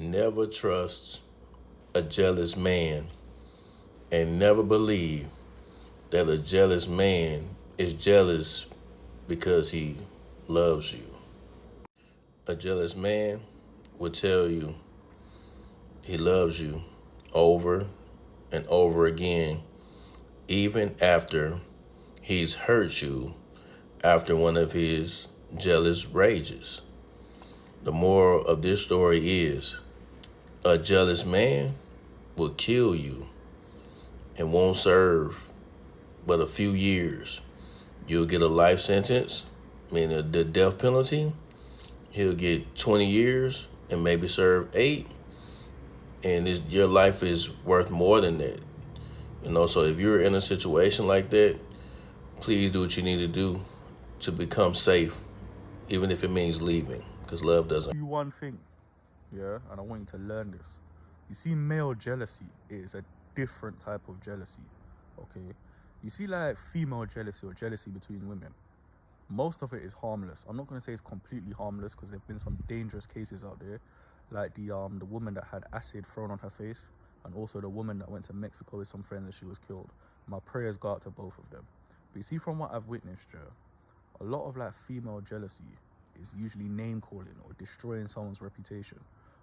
Never trust a jealous man, and never believe that a jealous man is jealous because he loves you. A jealous man will tell you he loves you over and over again, even after he's hurt you after one of his jealous rages. The moral of this story is a jealous man will kill you and won't serve but a few years. You'll get a life sentence, meaning the death penalty. He'll get 20 years and maybe serve 8. And your life is worth more than that. So if you're in a situation like that, please do what you need to do to become safe, even if it means leaving, because love doesn't. You one thing, yeah, and I want you to learn this. You see, male jealousy is a different type of jealousy, okay? You see, like female jealousy or jealousy between women, most of it is harmless. I'm not going to say it's completely harmless because there have been some dangerous cases out there, like the woman that had acid thrown on her face, and also the woman that went to Mexico with some friends and she was killed. My prayers go out to both of them. But you see, from what I've witnessed, a lot of like female jealousy is usually name calling or destroying someone's reputation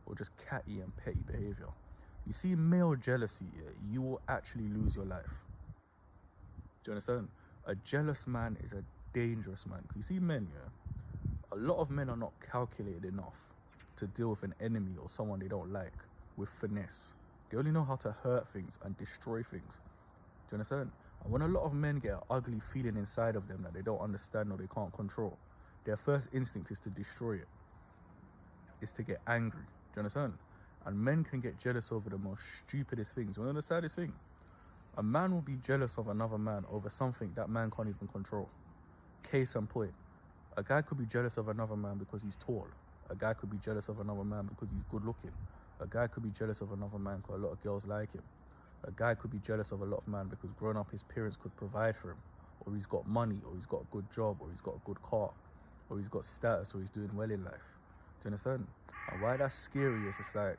or just catty and petty behavior. You see, male jealousy, you will actually lose your life. Do you understand? A jealous man is a dangerous man. You see, men, a lot of men are not calculated enough to deal with an enemy or someone they don't like with finesse. They only know how to hurt things and destroy things. Do you understand? And when a lot of men get an ugly feeling inside of them that they don't understand or they can't control, their first instinct is to destroy it. It's to get angry. Do you understand? And men can get jealous over the most stupidest things. You know the saddest thing? A man will be jealous of another man over something that man can't even control. Case in point, a guy could be jealous of another man because he's tall. A guy could be jealous of another man because he's good looking. A guy could be jealous of another man because a lot of girls like him. A guy could be jealous of a lot of men because growing up his parents could provide for him, or he's got money, or he's got a good job, or he's got a good car, or he's got status, or he's doing well in life. Do you understand? And why that's scary is it's like,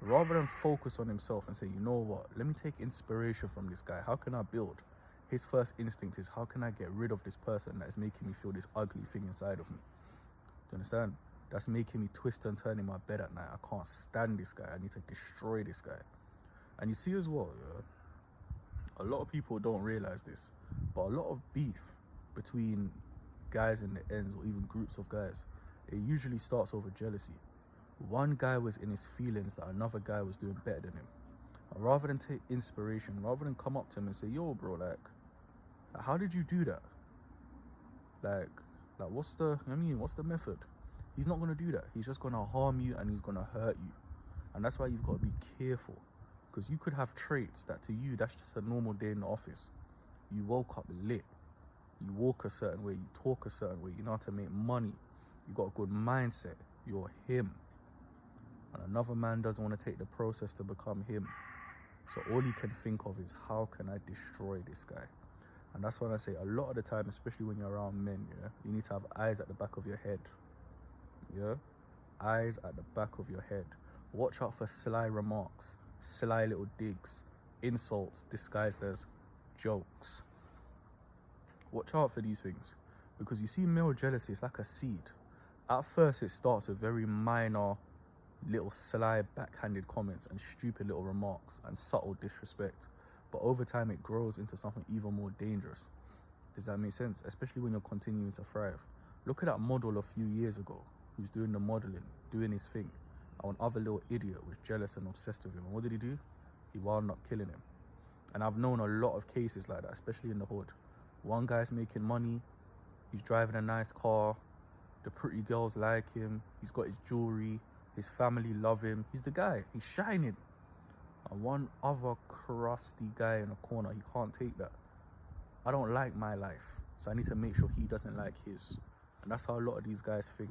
rather than focus on himself and say, you know what, let me take inspiration from this guy. How can I build? His first instinct is, how can I get rid of this person that is making me feel this ugly thing inside of me? Do you understand? That's making me twist and turn in my bed at night. I can't stand this guy. I need to destroy this guy. And you see as well, a lot of people don't realize this, but a lot of beef between guys in the ends or even groups of guys, it usually starts over jealousy. One guy was in his feelings that another guy was doing better than him. And rather than take inspiration, rather than come up to him and say, yo bro, like how did you do that? Like what's the method? He's not gonna do that. He's just gonna harm you and he's gonna hurt you. And that's why you've got to be careful. Because you could have traits that to you, that's just a normal day in the office. You woke up lit. You walk a certain way. You talk a certain way. You know how to make money. You got a good mindset. You're him. And another man doesn't want to take the process to become him. So all he can think of is, how can I destroy this guy? And that's when I say a lot of the time, especially when you're around men, you need to have eyes at the back of your head. Eyes at the back of your head. Watch out for sly remarks, sly little digs, insults disguised as jokes. Watch out for these things, because you see, male jealousy is like a seed. At first it starts with very minor little sly backhanded comments and stupid little remarks and subtle disrespect, but over time it grows into something even more dangerous. Does that make sense? Especially when you're continuing to thrive. Look at that model a few years ago who's doing the modeling, doing his thing. And one other little idiot was jealous and obsessed with him. And what did he do? He wound up killing him. And I've known a lot of cases like that, especially in the hood. One guy's making money, he's driving a nice car, the pretty girls like him, he's got his jewelry, his family love him, he's the guy, he's shining. And one other crusty guy in a corner, he can't take that. I don't like my life, so I need to make sure he doesn't like his. And that's how a lot of these guys think.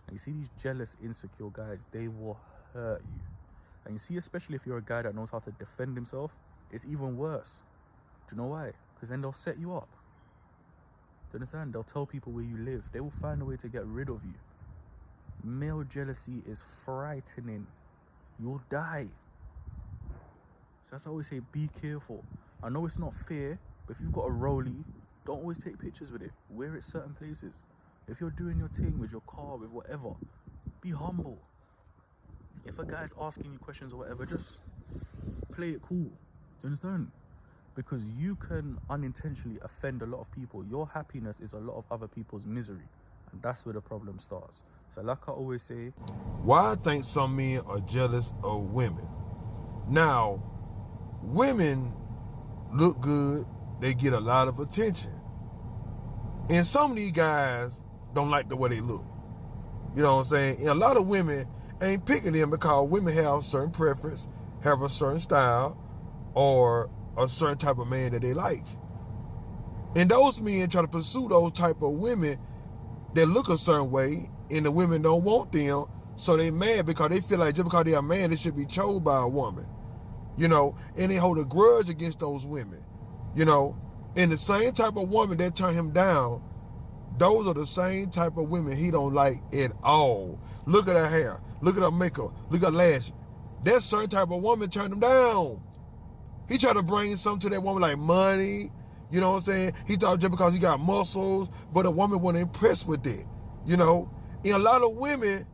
And you see these jealous, insecure guys, they will hurt you. And you see, especially if you're a guy that knows how to defend himself, it's even worse. Do you know why? Because then they'll set you up. Do you understand? They'll tell people where you live. They will find a way to get rid of you. Male jealousy is frightening. you'll die. So that's why I always say, be careful. I know it's not fair, but if you've got a rollie, don't always take pictures with it. Wear it certain places. If you're doing your thing with your car, with whatever, be humble. If a guy's asking you questions or whatever, just play it cool. Do you understand? Because you can unintentionally offend a lot of people. Your happiness is a lot of other people's misery. And that's where the problem starts. So like I always say, why I think some men are jealous of women. Now, women look good, they get a lot of attention. And some of these guys don't like the way they look. You know what I'm saying? And a lot of women ain't picking them because women have a certain preference, have a certain style, or a certain type of man that they like. And those men try to pursue those type of women that look a certain way, and the women don't want them, so they mad because they feel like just because they're a man, they should be chose by a woman. You know, and they hold a grudge against those women. You know, and the same type of woman that turn him down, those are the same type of women he don't like at all. Look at her hair, look at her makeup, look at her lashes. That certain type of woman turn him down. He tried to bring something to that woman like money, you know what I'm saying? He thought just because he got muscles, but a woman wasn't impressed with that, you know? And a lot of women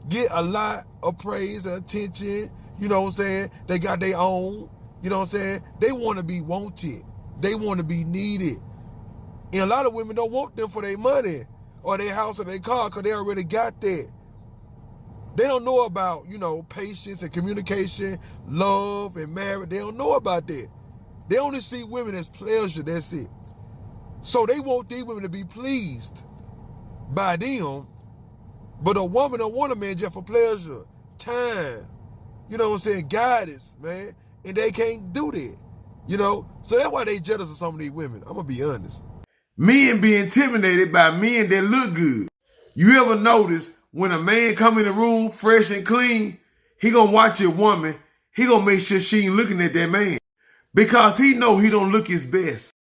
get a lot of praise and attention, you know what I'm saying? They got their own, you know what I'm saying? They want to be wanted. They want to be needed. And a lot of women don't want them for their money or their house or their car because they already got that. They don't know about, you know, patience and communication, love and marriage. They don't know about that. They only see women as pleasure, that's it. So they want these women to be pleased by them, but a woman don't want a man just for pleasure, time, you know what I'm saying, guidance, man, and they can't do that, you know? So that's why they jealous of some of these women, I'm gonna be honest. Men be intimidated by men that look good. You ever notice when a man come in the room fresh and clean, he gonna watch your woman, he gonna make sure she ain't looking at that man. Because he know he don't look his best.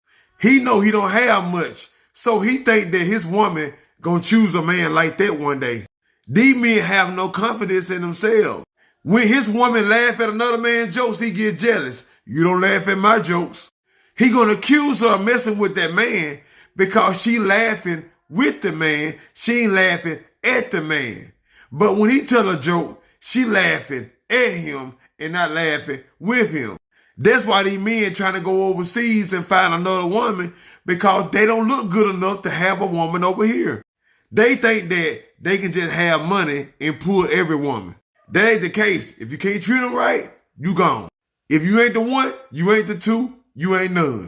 He know he don't have much. So he think that his woman gonna choose a man like that one day. These men have no confidence in themselves. When his woman laugh at another man's jokes, he get jealous. You don't laugh at my jokes. He gonna accuse her of messing with that man because she laughing with the man. She ain't laughing at the man. But when he tell a joke, she laughing at him and not laughing with him. That's why these men trying to go overseas and find another woman, because they don't look good enough to have a woman over here. They think that they can just have money and pull every woman. That ain't the case. If you can't treat them right, you gone. If you ain't the one, you ain't the two, you ain't none.